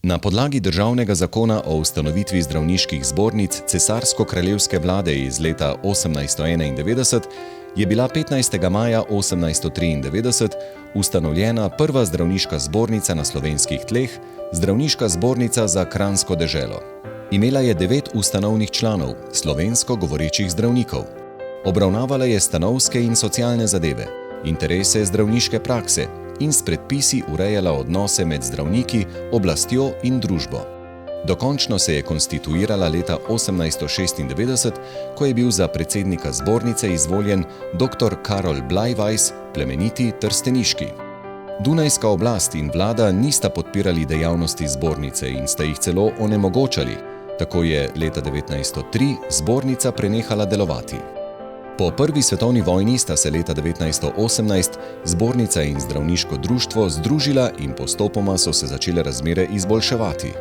Na podlagi državnega zakona o ustanovitvi zdravniških zbornic cesarsko-kraljevske vlade iz leta 1891 je bila 15. maja 1893 ustanovljena prva zdravniška zbornica na slovenskih tleh, Zdravniška zbornica za Kranjsko deželo. Imela je 9 ustanovnih članov, slovensko govorečih zdravnikov. Obravnavala je stanovske in socialne zadeve, interese zdravniške prakse in s predpisi urejala odnose med zdravniki, oblastjo in družbo. Dokončno se je konstituirala leta 1896, ko je bil za predsednika zbornice izvoljen dr. Karol Blajvajs, plemeniti trsteniški. Dunajska oblast in vlada nista podpirali dejavnosti zbornice in sta jih celo onemogočali, tako je leta 1903 zbornica prenehala delovati. Po prvi svetovni vojni sta se leta 1918 zbornica in zdravniško društvo združila in postopoma so se začele razmere izboljševati.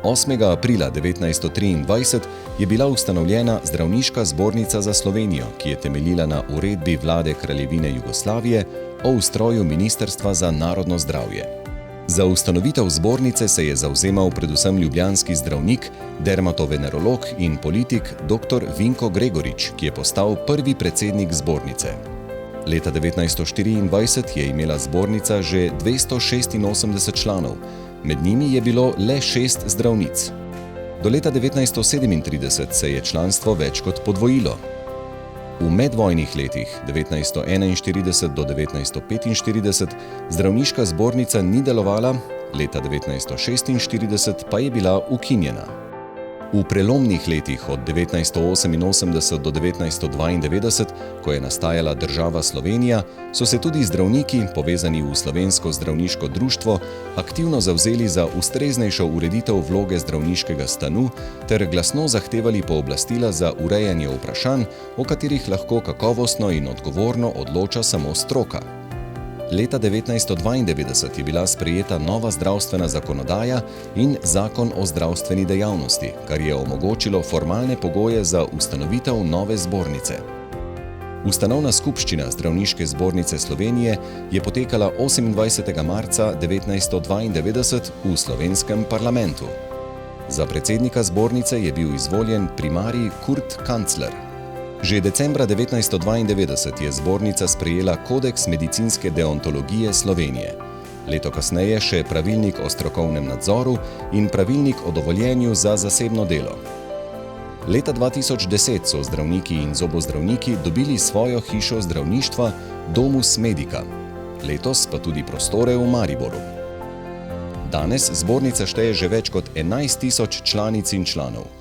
8. aprila 1923 je bila ustanovljena Zdravniška zbornica za Slovenijo, ki je temeljila na uredbi vlade Kraljevine Jugoslavije o ustroju Ministrstva za narodno zdravje. Za ustanovitev zbornice se je zavzemal predvsem ljubljanski zdravnik, dermatovenerolog in politik dr. Vinko Gregorič, ki je postal prvi predsednik zbornice. Leta 1924 je imela zbornica že 286 članov, med njimi je bilo le 6 zdravnic. Do leta 1937 se je članstvo več kot podvojilo. V medvojnih letih 1941 do 1945 zdravniška zbornica ni delovala, leta 1946 pa je bila ukinjena. V prelomnih letih od 1988 do 1992, ko je nastajala država Slovenija, so se tudi zdravniki, povezani v Slovensko zdravniško društvo, aktivno zavzeli za ustreznejšo ureditev vloge zdravniškega stanu ter glasno zahtevali pooblastila za urejanje vprašanj, o katerih lahko kakovostno in odgovorno odloča samo stroka. Leta 1992 je bila sprejeta nova zdravstvena zakonodaja in Zakon o zdravstveni dejavnosti, kar je omogočilo formalne pogoje za ustanovitev nove zbornice. Ustanovna skupščina Zdravniške zbornice Slovenije je potekala 28. marca 1992 v slovenskem parlamentu. Za predsednika zbornice je bil izvoljen primarij Kurt Kancler. Že decembra 1992 je zbornica sprejela Kodeks medicinske deontologije Slovenije. Leto kasneje še pravilnik o strokovnem nadzoru in pravilnik o dovoljenju za zasebno delo. Leta 2010 so zdravniki in zobozdravniki dobili svojo hišo zdravništva Domus Medica, letos pa tudi prostore v Mariboru. Danes zbornica šteje že več kot 11 000 članic in članov.